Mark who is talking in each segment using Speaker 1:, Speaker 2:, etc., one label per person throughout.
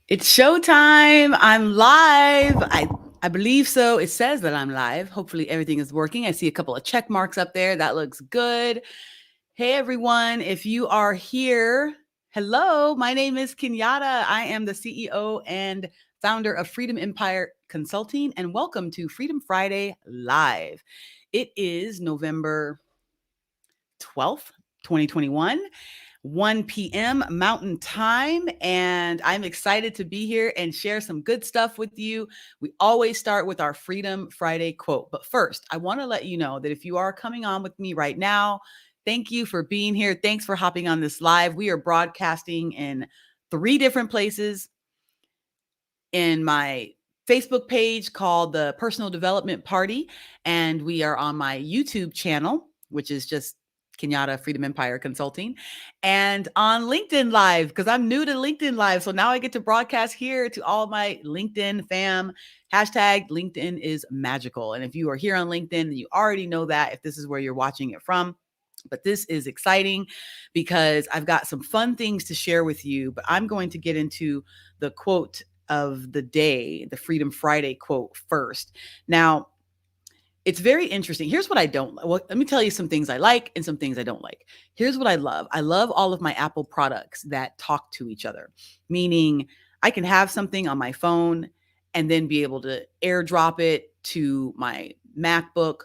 Speaker 1: It's showtime. I'm live. I believe so. It says that I'm live. Hopefully everything is working. I see a couple of check marks up there. That looks good. Hey everyone, if you are here, hello. My name is Kenyatta. I am the CEO and founder of Freedom Empire Consulting, and welcome to Freedom Friday Live. It is November 12th, 2021. 1 p.m. Mountain Time. And I'm excited to be here and share some good stuff with you. We always start with our Freedom Friday quote. But first, I want to let you know that if you are coming on with me right now, thank you for being here. Thanks for hopping on this live. We are broadcasting in 3 different places in my Facebook page called the Personal Development Party. And we are on my YouTube channel, which is just Kenyatta Freedom Empire Consulting, and on LinkedIn Live, because I'm new to LinkedIn Live. So now I get to broadcast here to all my LinkedIn fam. Hashtag LinkedIn is magical. And if you are here on LinkedIn, you already know that if this is where you're watching it from. But this is exciting because I've got some fun things to share with you. But I'm going to get into the quote of the day, the Freedom Friday quote first. Now, it's very interesting. Here's what I don't like. Well, let me tell you some things I like and some things I don't like. Here's what I love. I love all of my Apple products that talk to each other, meaning I can have something on my phone and then be able to airdrop it to my MacBook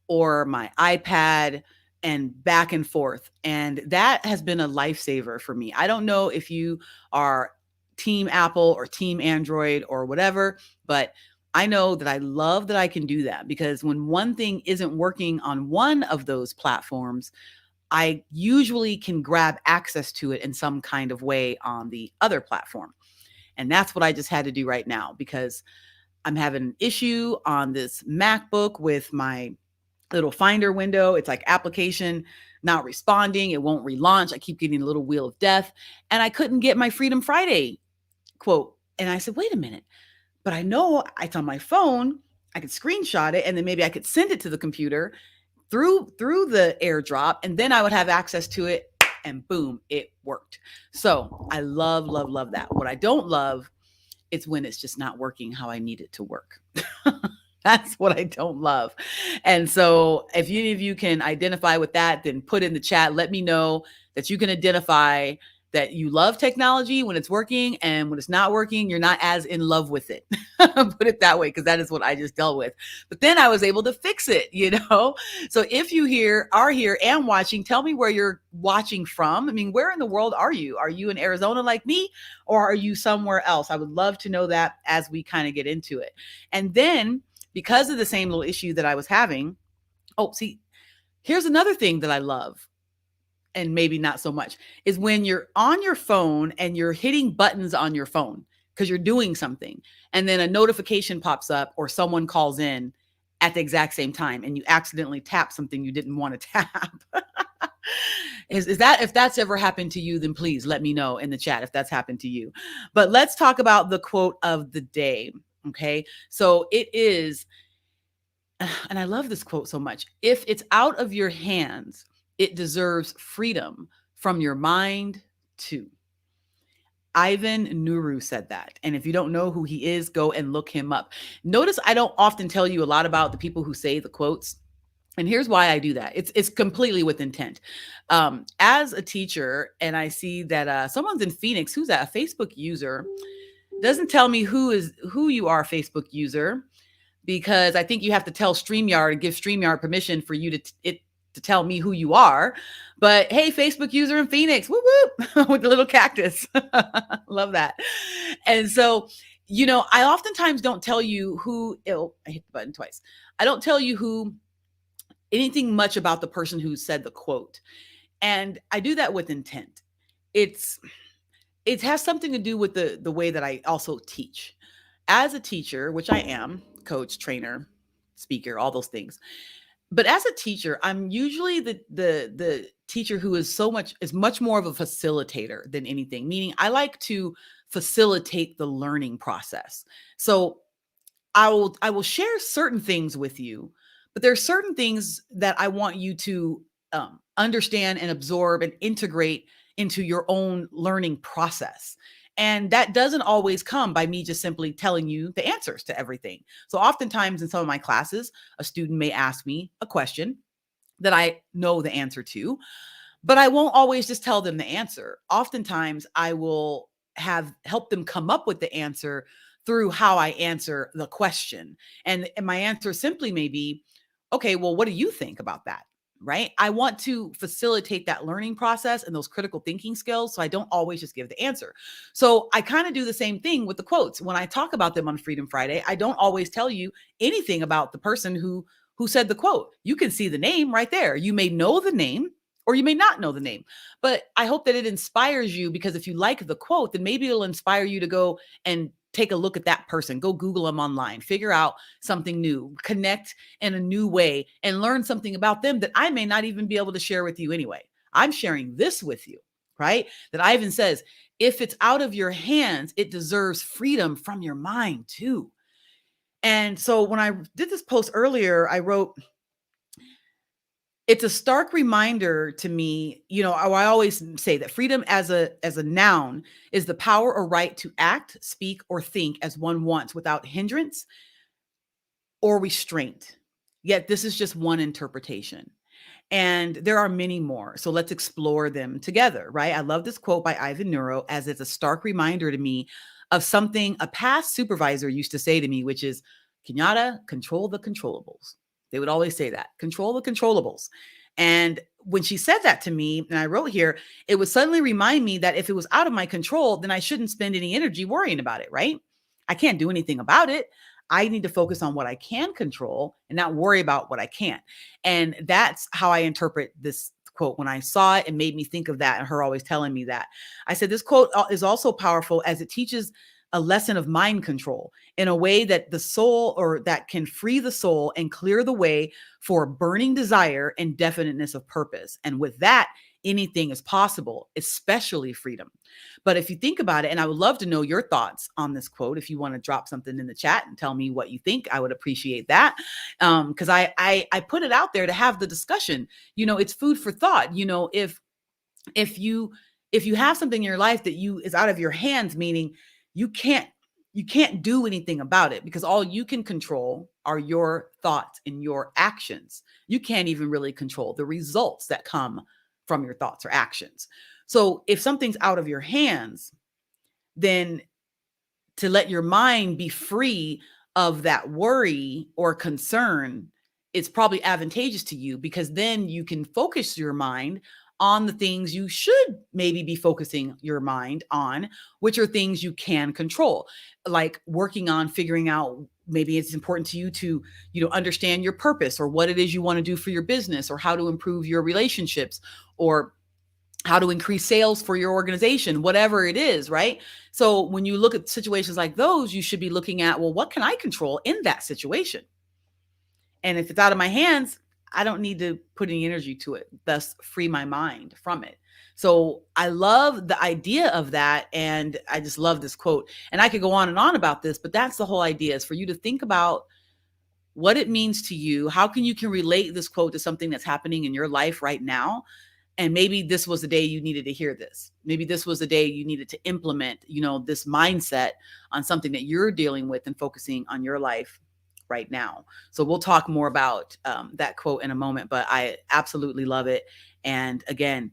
Speaker 1: or my iPad and back and forth. And that has been a lifesaver for me. I don't know if you are team Apple or team Android or whatever, but I know that I love that I can do that because when one thing isn't working on one of those platforms, I usually can grab access to it in some kind of way on the other platform. And that's what I just had to do right now because I'm having an issue on this MacBook with my little finder window. It's like application not responding. It won't relaunch. I keep getting a little wheel of death. And I couldn't get my Freedom Friday quote. And I said, wait a minute. But I know it's on my phone. I could screenshot it and then maybe I could send it to the computer through the airdrop, and then I would have access to it and boom, it worked. So I love that. What I don't love is when it's just not working how I need it to work. That's what I don't love. And so if any of you can identify with that, then put in the chat. Let me know that you can identify that you love technology when it's working, and when it's not working, you're not as in love with it. Put it that way, because that is what I just dealt with. But then I was able to fix it, you know? So if you are here and watching, tell me where you're watching from. I mean, where in the world are you? Are you in Arizona like me, or are you somewhere else? I would love to know that as we kind of get into it. And then, because of the same little issue that I was having, see, here's another thing that I love, and maybe not so much, is when you're on your phone and you're hitting buttons on your phone because you're doing something, and then a notification pops up or someone calls in at the exact same time and you accidentally tap something you didn't want to tap. Is that, if that's ever happened to you, then please let me know in the chat if that's happened to you. But let's talk about the quote of the day. Okay. So it is, and I love this quote so much. If it's out of your hands, it deserves freedom from your mind too. Ivan Nuru said that. And if you don't know who he is, go and look him up. Notice I don't often tell you a lot about the people who say the quotes. And here's why I do that. It's completely with intent. As a teacher, and I see that someone's in Phoenix, who's that? A Facebook user. Doesn't tell me who you are, Facebook user, because I think you have to tell StreamYard and give StreamYard permission for you to tell me who you are. But hey, Facebook user in Phoenix, whoop whoop, with the little cactus. Love that. And so, I oftentimes don't tell you who, I hit the button twice. I don't tell you anything much about the person who said the quote. And I do that with intent. It has something to do with the way that I also teach. As a teacher, which I am, coach, trainer, speaker, all those things. But as a teacher, I'm usually the teacher who is much more of a facilitator than anything, meaning I like to facilitate the learning process. So I will share certain things with you, but there are certain things that I want you to understand and absorb and integrate into your own learning process. And that doesn't always come by me just simply telling you the answers to everything. So oftentimes in some of my classes, a student may ask me a question that I know the answer to, but I won't always just tell them the answer. Oftentimes I will have help them come up with the answer through how I answer the question. And my answer simply may be, okay, well, what do you think about that? Right? I want to facilitate that learning process and those critical thinking skills. So I don't always just give the answer. So I kind of do the same thing with the quotes. When I talk about them on Freedom Friday, I don't always tell you anything about the person who said the quote. You can see the name right there. You may know the name or you may not know the name, but I hope that it inspires you, because if you like the quote, then maybe it'll inspire you to go and take a look at that person, go Google them online, figure out something new, connect in a new way, and learn something about them that I may not even be able to share with you anyway. I'm sharing this with you, right? That Ivan says, if it's out of your hands, it deserves freedom from your mind too. And so when I did this post earlier, I wrote, it's a stark reminder to me, I always say that freedom as a noun is the power or right to act, speak, or think as one wants without hindrance or restraint. Yet this is just one interpretation. And there are many more. So let's explore them together, right? I love this quote by Ivan Nuru, as it's a stark reminder to me of something a past supervisor used to say to me, which is, Kenyatta, control the controllables. They would always say that, control the controllables. And when she said that to me, and I wrote here, it would suddenly remind me that if it was out of my control, then I shouldn't spend any energy worrying about it, right? I can't do anything about it. I need to focus on what I can control and not worry about what I can't. And that's how I interpret this quote. When I saw it, it made me think of that and her always telling me that. I said, this quote is also powerful as it teaches a lesson of mind control in a way that the soul, or that can free the soul and clear the way for burning desire and definiteness of purpose. And with that, anything is possible, especially freedom. But if you think about it, and I would love to know your thoughts on this quote, if you want to drop something in the chat and tell me what you think, I would appreciate that. Because I put it out there to have the discussion. It's food for thought. If you have something in your life that is out of your hands, meaning you can't do anything about it, because all you can control are your thoughts and your actions. You can't even really control the results that come from your thoughts or actions. So if something's out of your hands, then to let your mind be free of that worry or concern, it's probably advantageous to you, because then you can focus your mind on the things you should maybe be focusing your mind on, which are things you can control, like working on figuring out, maybe it's important to you to, understand your purpose, or what it is you want to do for your business, or how to improve your relationships, or how to increase sales for your organization, whatever it is, right? So when you look at situations like those, you should be looking at, well, what can I control in that situation? And if it's out of my hands, I don't need to put any energy to it, thus free my mind from it. So I love the idea of that. And I just love this quote. And I could go on and on about this, but that's the whole idea, is for you to think about what it means to you. How can relate this quote to something that's happening in your life right now? And maybe this was the day you needed to hear this. Maybe this was the day you needed to implement, this mindset on something that you're dealing with and focusing on your life right now. So we'll talk more about that quote in a moment, but I absolutely love it. And again,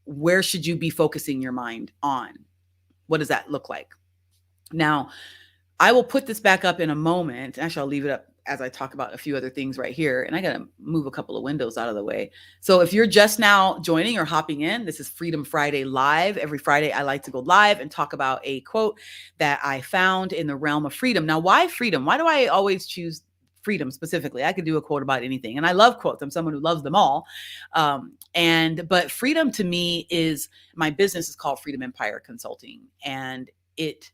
Speaker 1: where should you be focusing your mind on? What does that look like? Now, I will put this back up in a moment. Actually, I'll leave it up as I talk about a few other things right here. And I got to move a couple of windows out of the way. So if you're just now joining or hopping in, this is Freedom Friday Live. Every Friday, I like to go live and talk about a quote that I found in the realm of freedom. Now, why freedom? Why do I always choose freedom specifically? I could do a quote about anything. And I love quotes. I'm someone who loves them all. But freedom to me is, my business is called Freedom Empire Consulting. And it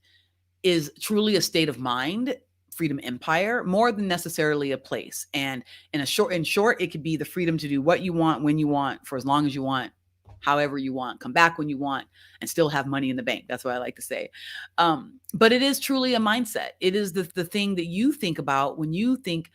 Speaker 1: is truly a state of mind, Freedom Empire, more than necessarily a place. And in short, it could be the freedom to do what you want, when you want, for as long as you want, however you want, come back when you want, and still have money in the bank. That's what I like to say. But it is truly a mindset. It is the thing that you think about when you think,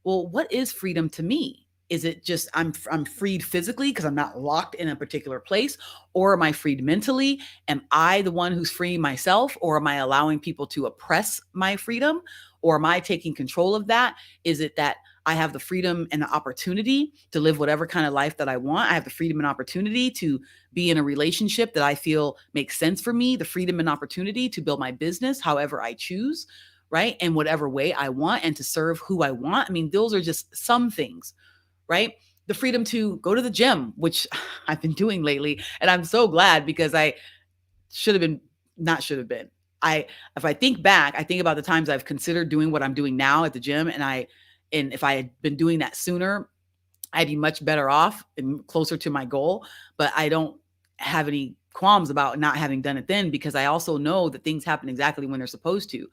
Speaker 1: well, what is freedom to me? Is it just I'm freed physically because I'm not locked in a particular place, or am I freed mentally? Am I the one who's freeing myself, or am I allowing people to oppress my freedom, or am I taking control of that? Is it that I have the freedom and the opportunity to live whatever kind of life that I want? I have the freedom and opportunity to be in a relationship that I feel makes sense for me, the freedom and opportunity to build my business however I choose, right? In whatever way I want, and to serve who I want. I mean, those are just some things, right? The freedom to go to the gym, which I've been doing lately. And I'm so glad, because I should have been, not should have been. If I think back, I think about the times I've considered doing what I'm doing now at the gym. And if I had been doing that sooner, I'd be much better off and closer to my goal. But I don't have any qualms about not having done it then, because I also know that things happen exactly when they're supposed to.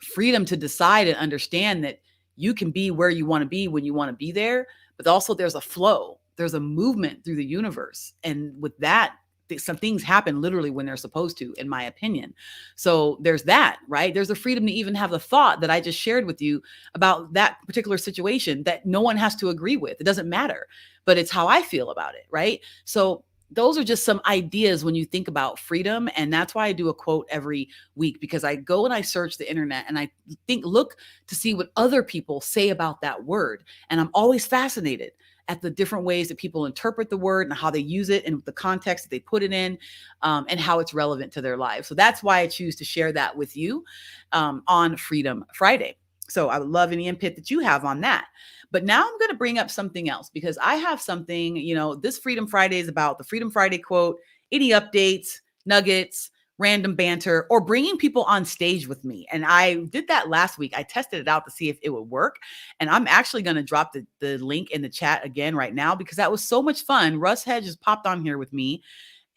Speaker 1: Freedom to decide and understand that you can be where you want to be when you want to be there, but also there's a flow, there's a movement through the universe. And with that, some things happen literally when they're supposed to, in my opinion. So there's that, right? There's a freedom to even have the thought that I just shared with you about that particular situation that no one has to agree with. It doesn't matter, but it's how I feel about it, right? So those are just some ideas when you think about freedom. And that's why I do a quote every week, because I go and I search the internet and I look to see what other people say about that word. And I'm always fascinated at the different ways that people interpret the word and how they use it and the context that they put it in, and how it's relevant to their lives. So that's why I choose to share that with you on Freedom Friday. So I would love any input that you have on that. But now I'm going to bring up something else, because I have something, this Freedom Friday is about the Freedom Friday quote, any updates, nuggets, random banter, or bringing people on stage with me. And I did that last week. I tested it out to see if it would work. And I'm actually going to drop the link in the chat again right now, because that was so much fun. Russ had just popped on here with me,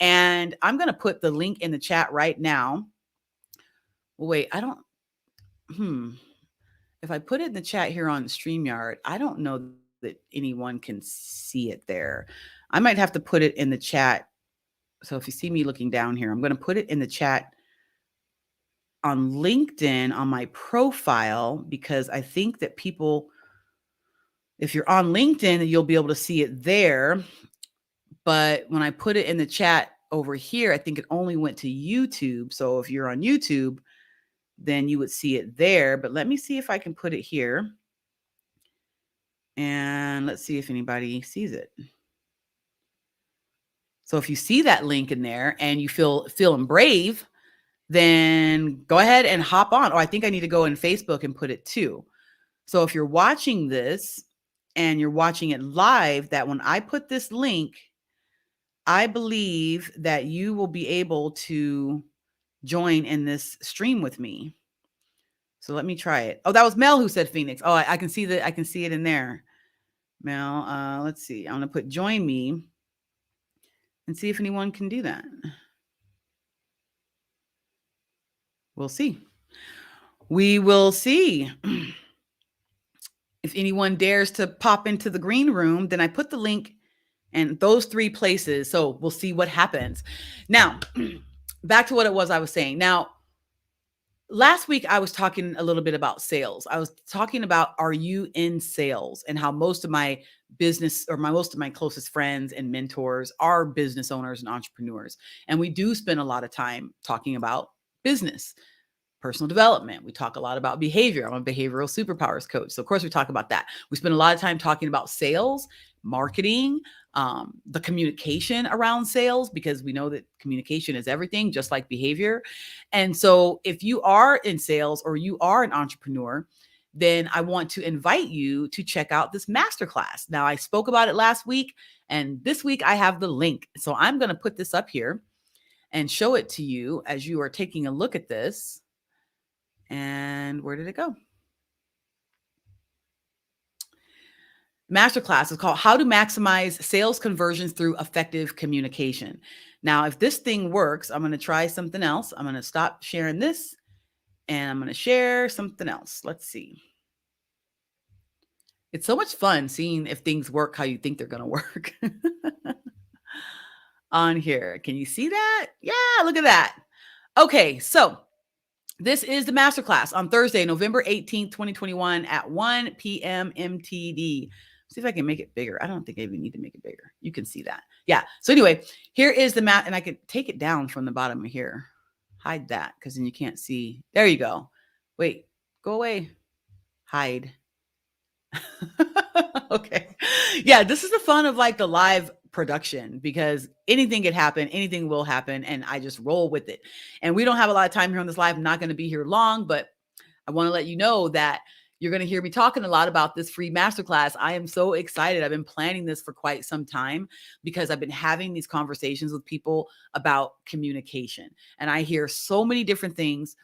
Speaker 1: and I'm going to put the link in the chat right now. Wait, if I put it in the chat here on StreamYard, I don't know that anyone can see it there. I might have to put it in the chat. So if you see me looking down here, I'm going to put it in the chat on LinkedIn on my profile, because I think that people, if you're on LinkedIn, you'll be able to see it there. But when I put it in the chat over here, I think it only went to YouTube. So if you're on YouTube, then you would see it there. But let me see if I can put it here. And let's see if anybody sees it. So if you see that link in there and you feeling brave, then go ahead and hop on. Oh, I think I need to go in Facebook and put it too. So if you're watching this and you're watching it live, that when I put this link, I believe that you will be able to join in this stream with me. So let me try it. Oh, that was Mel who said Phoenix. Oh, I can see that. I can see it in there. Mel, let's see. I'm going to put join me and see if anyone can do that. We'll see. We will see. If anyone dares to pop into the green room, then I put the link in those 3 places. So we'll see what happens. Now, back to what it was I was saying. Now, last week I was talking a little bit about sales. I was talking about, are you in sales, and how most of my business, or most of my closest friends and mentors are business owners and entrepreneurs. And we do spend a lot of time talking about business, personal development. We talk a lot about behavior. I'm a behavioral superpowers coach. So of course we talk about that. We spend a lot of time talking about sales, marketing, the communication around sales, because we know that communication is everything, just like behavior. And so if you are in sales or you are an entrepreneur, then I want to invite you to check out this masterclass. Now, I spoke about it last week, and this week I have the link. So I'm going to put this up here and show it to you as you are taking a look at this. And where did it go? Masterclass is called How to Maximize Sales Conversions Through Effective Communication. Now, if this thing works, I'm going to try something else. I'm going to stop sharing this and I'm going to share something else. Let's see. It's so much fun seeing if things work how you think they're going to work on here. Can you see that? Yeah, look at that. Okay, so this is the masterclass on Thursday, November 18th, 2021 at 1 p.m. MTD. See if I can make it bigger. I don't think I even need to make it bigger. You can see that. Yeah. So anyway, here is the map, and I could take it down from the bottom of here. Hide that because then you can't see. There you go. Wait, go away. Hide. Okay. Yeah, this is the fun of like the live production because anything could happen, anything will happen, and I just roll with it. And we don't have a lot of time here on this live. I'm not going to be here long, but I want to let you know that you're going to hear me talking a lot about this free masterclass. I am so excited. I've been planning this for quite some time because I've been having these conversations with people about communication. And I hear so many different things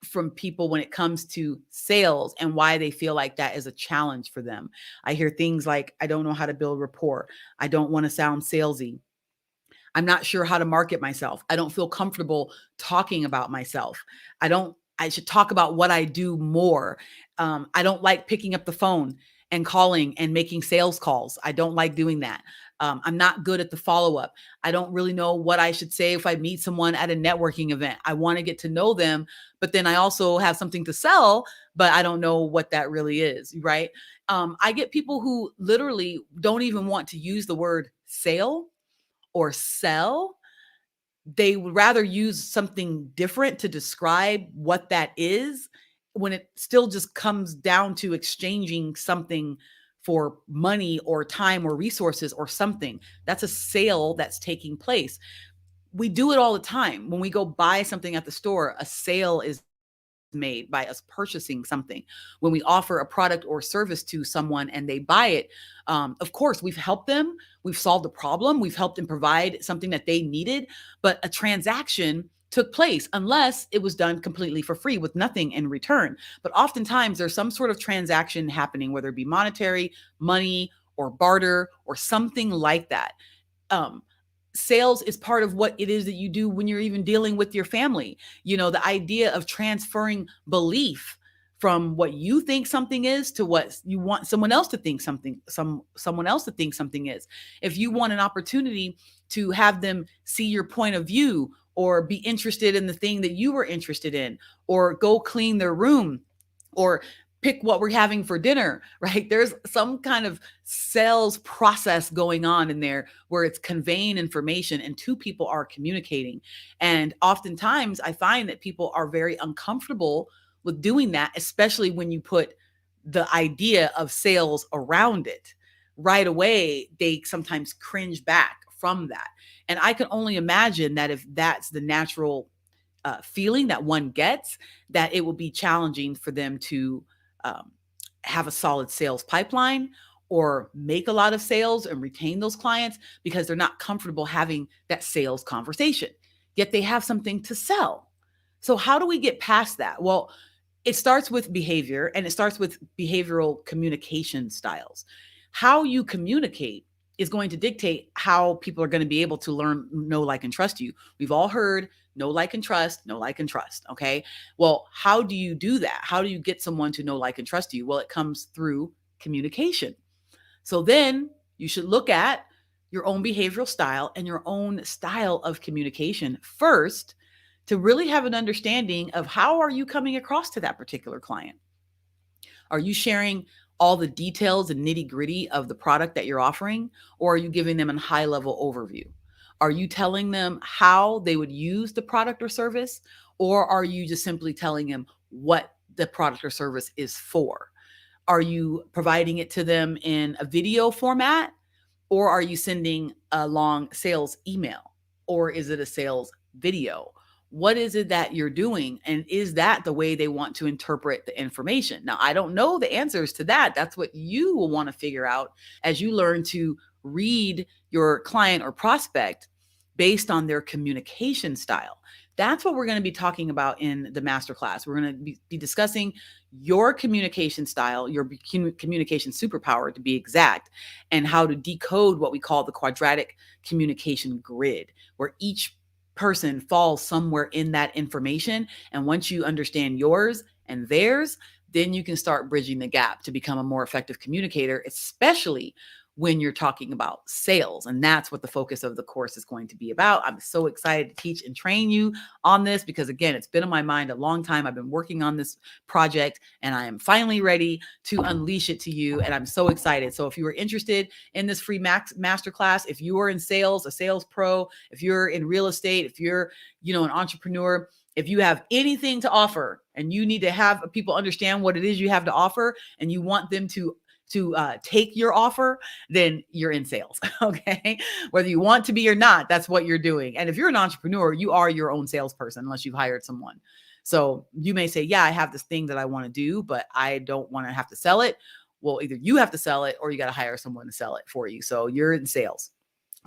Speaker 1: from people when it comes to sales and why they feel like that is a challenge for them. I hear things like, I don't know how to build rapport. I don't want to sound salesy. I'm not sure how to market myself. I don't feel comfortable talking about myself. I should talk about what I do more. I don't like picking up the phone and calling and making sales calls. I don't like doing that. I'm not good at the follow up. I don't really know what I should say if I meet someone at a networking event. I want to get to know them, but then I also have something to sell, but I don't know what that really is, right? I get people who literally don't even want to use the word sale or sell. They would rather use something different to describe what that is when it still just comes down to exchanging something for money or time or resources or something. That's a sale that's taking place. We do it all the time. When we go buy something at the store, a sale is made by us purchasing something. When we offer a product or service to someone and they buy it, of course, we've helped them. We've solved a problem. We've helped them provide something that they needed. But a transaction took place unless it was done completely for free with nothing in return. But oftentimes there's some sort of transaction happening, whether it be monetary, money, or barter, or something like that. Um, Sales is part of what it is that you do when you're even dealing with your family. You know, the idea of transferring belief from what you think something is to what you want someone else to think someone else to think something is. If you want an opportunity to have them see your point of view or be interested in the thing that you were interested in, or go clean their room, or pick what we're having for dinner, right? There's some kind of sales process going on in there where it's conveying information and two people are communicating. And oftentimes I find that people are very uncomfortable with doing that, especially when you put the idea of sales around it. Right away, they sometimes cringe back from that. And I can only imagine that if that's the natural feeling that one gets, that it will be challenging for them to have a solid sales pipeline or make a lot of sales and retain those clients because they're not comfortable having that sales conversation, yet they have something to sell. So how do we get past that? Well, it starts with behavior, and it starts with behavioral communication styles. How you communicate is going to dictate how people are going to be able to learn, know, like, and trust you. We've all heard know, like, and trust, know, like, and trust. Okay. Well, how do you do that? How do you get someone to know, like, and trust you? Well, it comes through communication. So then you should look at your own behavioral style and your own style of communication first to really have an understanding of how are you coming across to that particular client. Are you sharing all the details and nitty gritty of the product that you're offering, or are you giving them a high level overview? Are you telling them how they would use the product or service, or are you just simply telling them what the product or service is for? Are you providing it to them in a video format, or are you sending a long sales email, or is it a sales video? What is it that you're doing? And is that the way they want to interpret the information? Now, I don't know the answers to that. That's what you will want to figure out as you learn to read your client or prospect based on their communication style. That's what we're going to be talking about in the masterclass. We're going to be discussing your communication style, your communication superpower to be exact, and how to decode what we call the quadratic communication grid, where each person falls somewhere in that information. And once you understand yours and theirs, then you can start bridging the gap to become a more effective communicator, especially when you're talking about sales. And that's what the focus of the course is going to be about. I'm so excited to teach and train you on this because, again, it's been on my mind a long time. I've been working on this project and I am finally ready to unleash it to you. And I'm so excited. So if you are interested in this free masterclass, if you are in sales, a sales pro, if you're in real estate, if you're, an entrepreneur, if you have anything to offer and you need to have people understand what it is you have to offer and you want them to take your offer, then you're in sales. Okay. Whether you want to be or not, that's what you're doing. And if you're an entrepreneur, you are your own salesperson unless you've hired someone. So you may say, yeah, I have this thing that I want to do, but I don't want to have to sell it. Well, either you have to sell it or you got to hire someone to sell it for you. So you're in sales.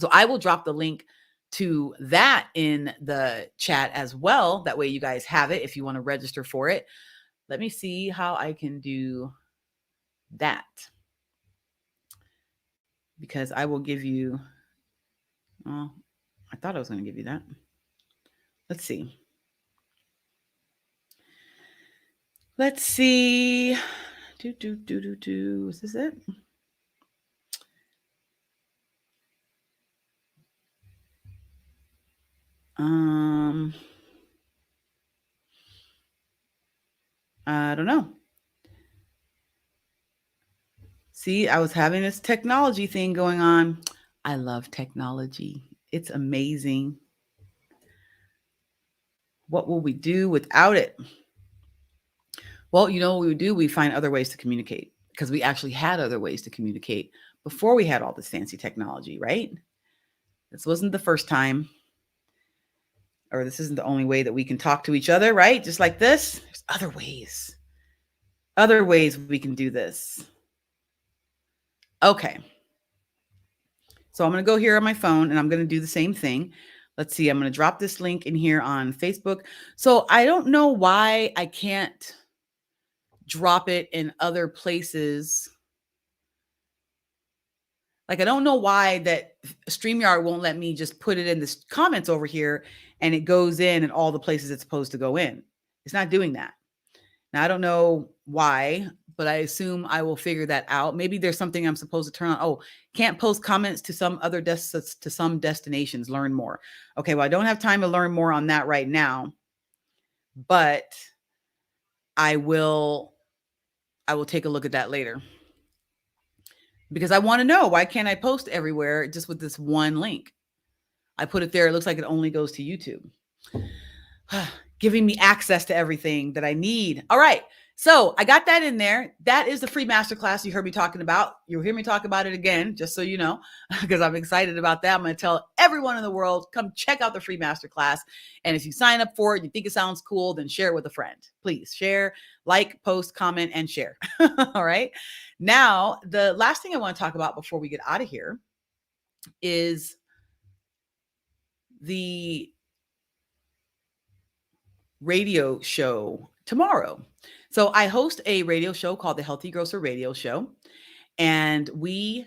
Speaker 1: So I will drop the link to that in the chat as well. That way you guys have it if you want to register for it. Let me see how I can do that, because I will give you, I thought I was going to give you that. Let's see. Is this it? I don't know. See, I was having this technology thing going on. I love technology. It's amazing. What will we do without it? Well, you know what we would do? We find other ways to communicate, because we actually had other ways to communicate before we had all this fancy technology, right? This wasn't the first time, or this isn't the only way that we can talk to each other, right? Just like this. There's other ways we can do this. Okay. So I'm going to go here on my phone and I'm going to do the same thing. Let's see. I'm going to drop this link in here on Facebook. So I don't know why I can't drop it in other places. Like, I don't know why that StreamYard won't let me just put it in the comments over here and it goes in all the places it's supposed to go in. It's not doing that. Now, I don't know why, but I assume I will figure that out. Maybe there's something I'm supposed to turn on. Oh, can't post comments to some other to some destinations. Learn more. Okay, well, I don't have time to learn more on that right now, but I will take a look at that later, because I want to know, why can't I post everywhere just with this one link? I put it there. It looks like it only goes to YouTube. Giving me access to everything that I need. All right. So I got that in there. That is the free masterclass you heard me talking about. You'll hear me talk about it again, just so you know, because I'm excited about that. I'm going to tell everyone in the world, come check out the free masterclass. And if you sign up for it, you think it sounds cool, then share it with a friend. Please share, like, post, comment, and share. All right. Now, the last thing I want to talk about before we get out of here is the radio show tomorrow. So I host a radio show called the Healthy Grocer Radio Show, and we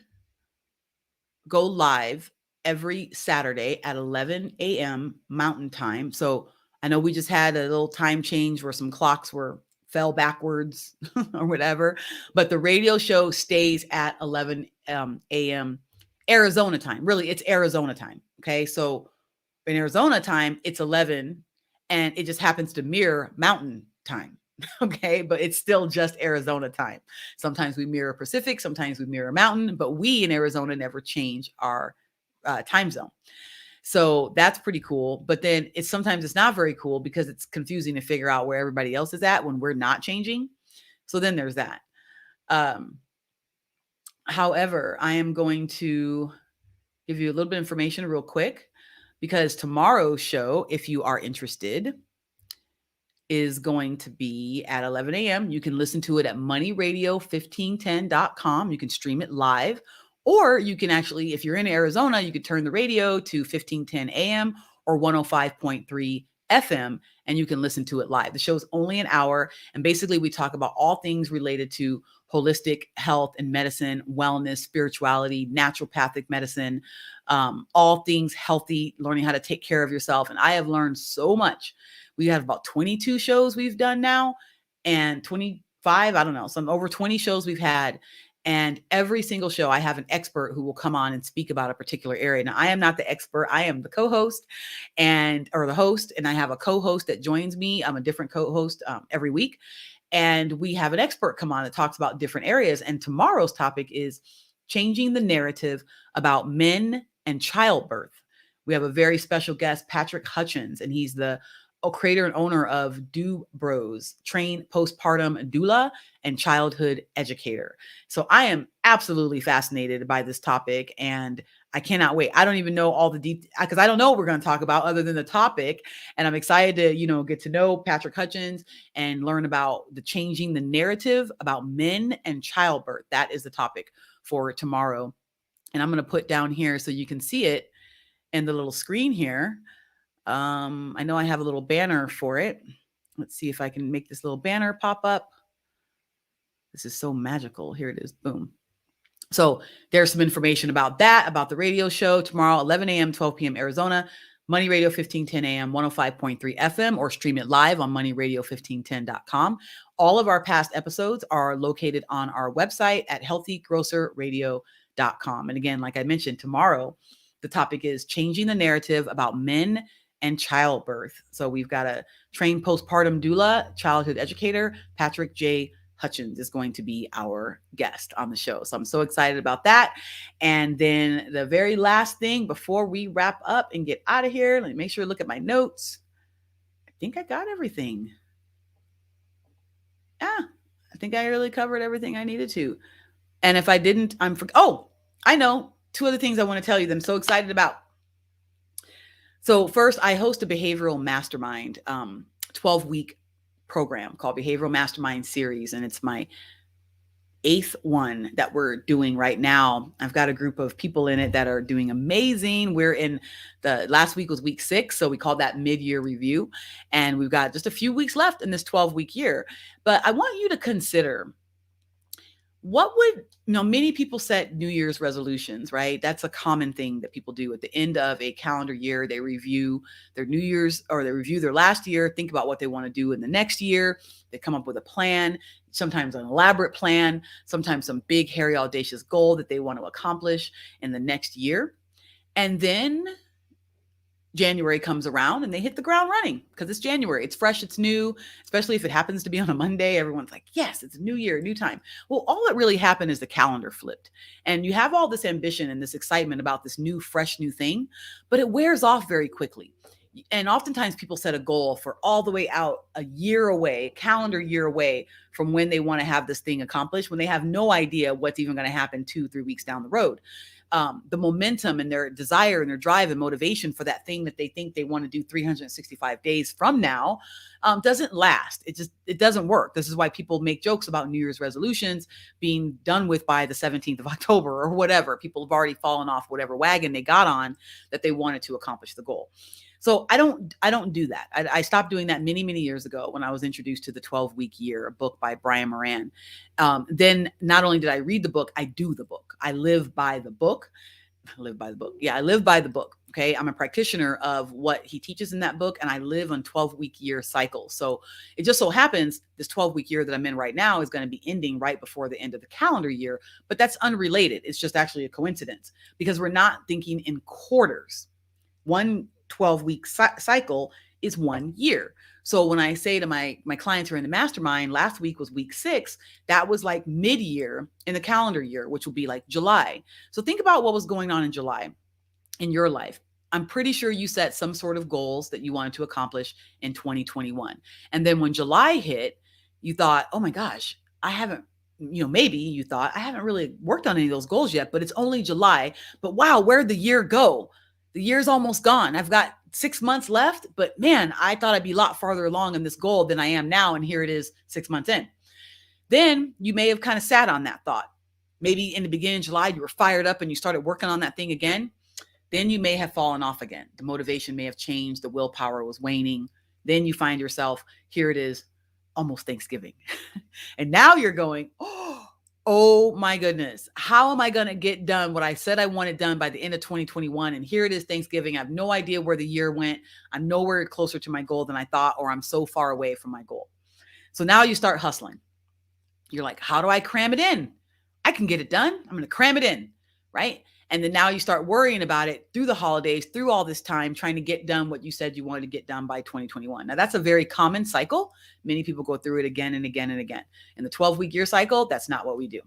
Speaker 1: go live every Saturday at 11 a.m. Mountain Time. So I know we just had a little time change where some clocks fell backwards or whatever, but the radio show stays at 11 a.m. Arizona time. Really, it's Arizona time. Okay, so in Arizona time, it's 11, and it just happens to mirror Mountain time. Okay, but it's still just Arizona time. Sometimes we mirror Pacific, sometimes we mirror Mountain, but we in Arizona never change our time zone. So that's pretty cool. But then sometimes it's not very cool, because it's confusing to figure out where everybody else is at when we're not changing. So then there's that. However, I am going to give you a little bit of information real quick, because tomorrow's show, if you are interested, is going to be at 11 a.m. You can listen to it at moneyradio1510.com. You can stream it live, or you can actually, if you're in Arizona, you could turn the radio to 1510 a.m. or 105.3 FM, and you can listen to it live. The show's only an hour, and basically we talk about all things related to holistic health and medicine, wellness, spirituality, naturopathic medicine, all things healthy, learning how to take care of yourself. And I have learned so much. We have about 22 shows we've done now, and 25, I don't know, some over 20 shows we've had. And every single show, I have an expert who will come on and speak about a particular area. Now, I am not the expert. I am the co-host or the host, and I have a co-host that joins me. I'm a different co-host every week. And we have an expert come on that talks about different areas. And tomorrow's topic is changing the narrative about men and childbirth. We have a very special guest, Patrick Hutchins, and he's the creator and owner of Do Bros, trained postpartum doula and childhood educator. So I am absolutely fascinated by this topic, and I cannot wait. I don't even know all the details because I don't know what we're going to talk about other than the topic. And I'm excited to, get to know Patrick Hutchins and learn about the changing the narrative about men and childbirth. That is the topic for tomorrow. And I'm going to put down here so you can see it in the little screen here. I know I have a little banner for it. Let's see if I can make this little banner pop up. This is so magical. Here it is. Boom. So there's some information about that, about the radio show tomorrow, 11 a.m., 12 p.m. Arizona, Money Radio 1510 a.m., 105.3 FM, or stream it live on moneyradio1510.com. All of our past episodes are located on our website at healthygrocerradio.com. And again, like I mentioned, tomorrow, the topic is changing the narrative about men and childbirth. So we've got a trained postpartum doula, childhood educator, Patrick J. Hutchins is going to be our guest on the show. So I'm so excited about that. And then the very last thing before we wrap up and get out of here, let me make sure to look at my notes. I think I got everything. Yeah, I think I really covered everything I needed to. And if I didn't, I know 2 other things I want to tell you that I'm so excited about. So first, I host a behavioral mastermind, 12-week program called Behavioral Mastermind Series, and it's my 8th one that we're doing right now. I've got a group of people in it that are doing amazing. We're in last week was week 6, so we called that mid-year review, and we've got just a few weeks left in this 12-week year. But I want you to consider many people set New Year's resolutions, right? That's a common thing that people do at the end of a calendar year. They review their New Year's, or they review their last year, think about what they want to do in the next year. They come up with a plan, sometimes an elaborate plan, sometimes some big, hairy, audacious goal that they want to accomplish in the next year. And then January comes around and they hit the ground running because it's January. It's fresh, it's new, especially if it happens to be on a Monday. Everyone's like, yes, it's a new year, new time. Well, all that really happened is the calendar flipped. And you have all this ambition and this excitement about this new, fresh, new thing, but it wears off very quickly. And oftentimes people set a goal for all the way out a year away, calendar year away from when they want to have this thing accomplished, when they have no idea what's even going to happen 2-3 weeks down the road. The momentum and their desire and their drive and motivation for that thing that they think they want to do 365 days from now doesn't last. It doesn't work. This is why people make jokes about New Year's resolutions being done with by the 17th of October or whatever. People have already fallen off whatever wagon they got on that they wanted to accomplish the goal. So I don't do that. I stopped doing that many, many years ago when I was introduced to the 12-week year, a book by Brian Moran. Then not only did I read the book, I do the book. I live by the book. I live by the book. Yeah, I live by the book. Okay. I'm a practitioner of what he teaches in that book, and I live on 12-week year cycles. So it just so happens this 12-week year that I'm in right now is going to be ending right before the end of the calendar year, but that's unrelated. It's just actually a coincidence because we're not thinking in quarters. One 12-week cycle is 1 year. So when I say to my clients who are in the mastermind, last week was week 6, that was like mid-year in the calendar year, which will be like July. So think about what was going on in July in your life. I'm pretty sure you set some sort of goals that you wanted to accomplish in 2021. And then when July hit, you thought, oh my gosh, maybe you thought I haven't really worked on any of those goals yet, but it's only July. But wow, where'd the year go? The year's almost gone. I've got 6 months left, but man, I thought I'd be a lot farther along in this goal than I am now. And here it is 6 months in. Then you may have kind of sat on that thought. Maybe in the beginning of July, you were fired up and you started working on that thing again. Then you may have fallen off again. The motivation may have changed. The willpower was waning. Then you find yourself, here it is, almost Thanksgiving. And now you're going, oh my goodness, how am I going to get done what I said I wanted done by the end of 2021? And here it is, Thanksgiving. I have no idea where the year went. I'm nowhere closer to my goal than I thought, or I'm so far away from my goal. So now you start hustling. You're like, how do I cram it in? I can get it done. I'm going to cram it in, right? And then now you start worrying about it through the holidays, through all this time, trying to get done what you said you wanted to get done by 2021. Now, that's a very common cycle. Many people go through it again and again and again. In the 12-week year cycle, that's not what we do,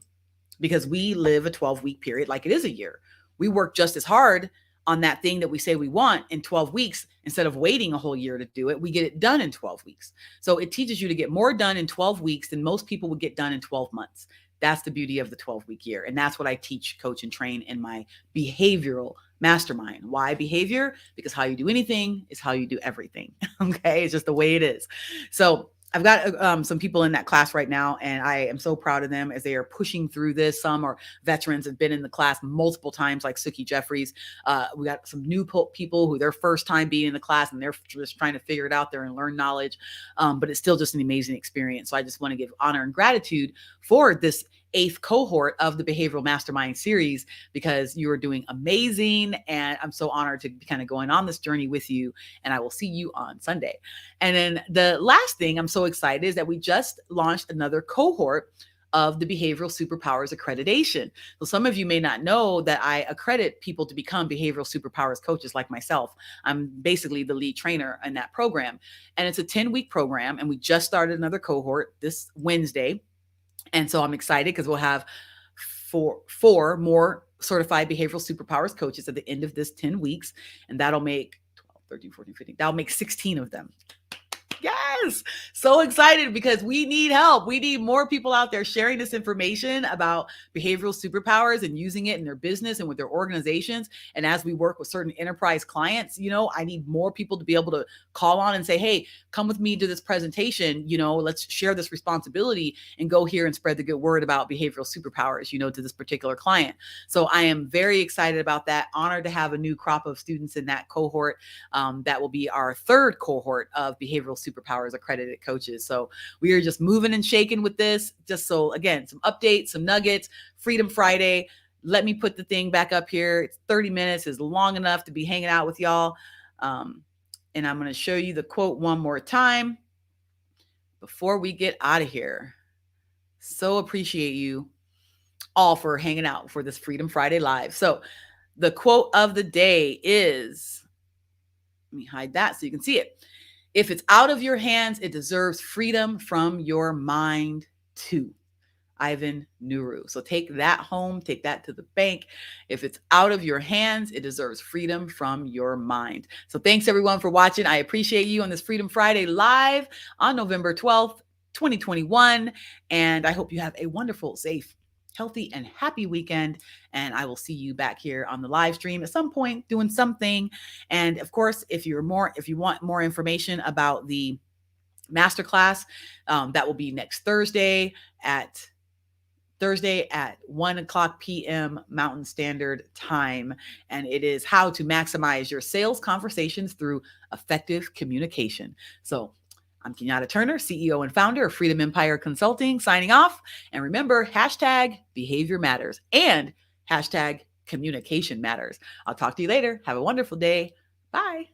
Speaker 1: because we live a 12-week period like it is a year. We work just as hard on that thing that we say we want in 12 weeks. Instead of waiting a whole year to do it, we get it done in 12 weeks. So it teaches you to get more done in 12 weeks than most people would get done in 12 months. That's the beauty of the 12-week year. And that's what I teach, coach, and train in my behavioral mastermind. Why behavior? Because how you do anything is how you do everything. Okay. It's just the way it is. So I've got some people in that class right now, and I am so proud of them as they are pushing through this. Some are veterans, have been in the class multiple times, like Suki Jeffries. We got some new people who their first time being in the class, and they're just trying to figure it out there and learn knowledge. But it's still just an amazing experience. So I just want to give honor and gratitude for this 8th cohort of the Behavioral Mastermind series, because you are doing amazing. And I'm so honored to be kind of going on this journey with you. And I will see you on Sunday. And then the last thing I'm so excited is that we just launched another cohort of the Behavioral Superpowers accreditation. So some of you may not know that I accredit people to become Behavioral Superpowers coaches like myself. I'm basically the lead trainer in that program. And it's a 10-week program. And we just started another cohort this Wednesday. And so I'm excited because we'll have four more certified behavioral superpowers coaches at the end of this 10 weeks. And that'll make 12, 13, 14, 15. That'll make 16 of them. Yes. So excited because we need help. We need more people out there sharing this information about behavioral superpowers and using it in their business and with their organizations. And as we work with certain enterprise clients, I need more people to be able to call on and say, hey, come with me to this presentation. Let's share this responsibility and go here and spread the good word about behavioral superpowers, to this particular client. So I am very excited about that. Honored to have a new crop of students in that cohort. That will be our 3rd cohort of behavioral superpowers accredited coaches. So we are just moving and shaking with this. Just so, again, some updates, some nuggets, Freedom Friday. Let me put the thing back up here. It's 30 minutes is long enough to be hanging out with y'all. And I'm going to show you the quote one more time before we get out of here. So appreciate you all for hanging out for this Freedom Friday Live. So the quote of the day is, let me hide that so you can see it. If it's out of your hands, it deserves freedom from your mind too. Ivan Nuru. So take that home, take that to the bank. If it's out of your hands, it deserves freedom from your mind. So thanks everyone for watching. I appreciate you on this Freedom Friday Live on November 12th, 2021. And I hope you have a wonderful, safe, healthy, and happy weekend. And I will see you back here on the live stream at some point doing something. And of course, if you want more information about the masterclass, that will be next Thursday at 1:00 p.m. Mountain Standard Time. And it is how to maximize your sales conversations through effective communication. So I'm Kenyatta Turner, CEO and founder of Freedom Empire Consulting, signing off. And remember, #behavior matters and #communication matters. I'll talk to you later. Have a wonderful day. Bye.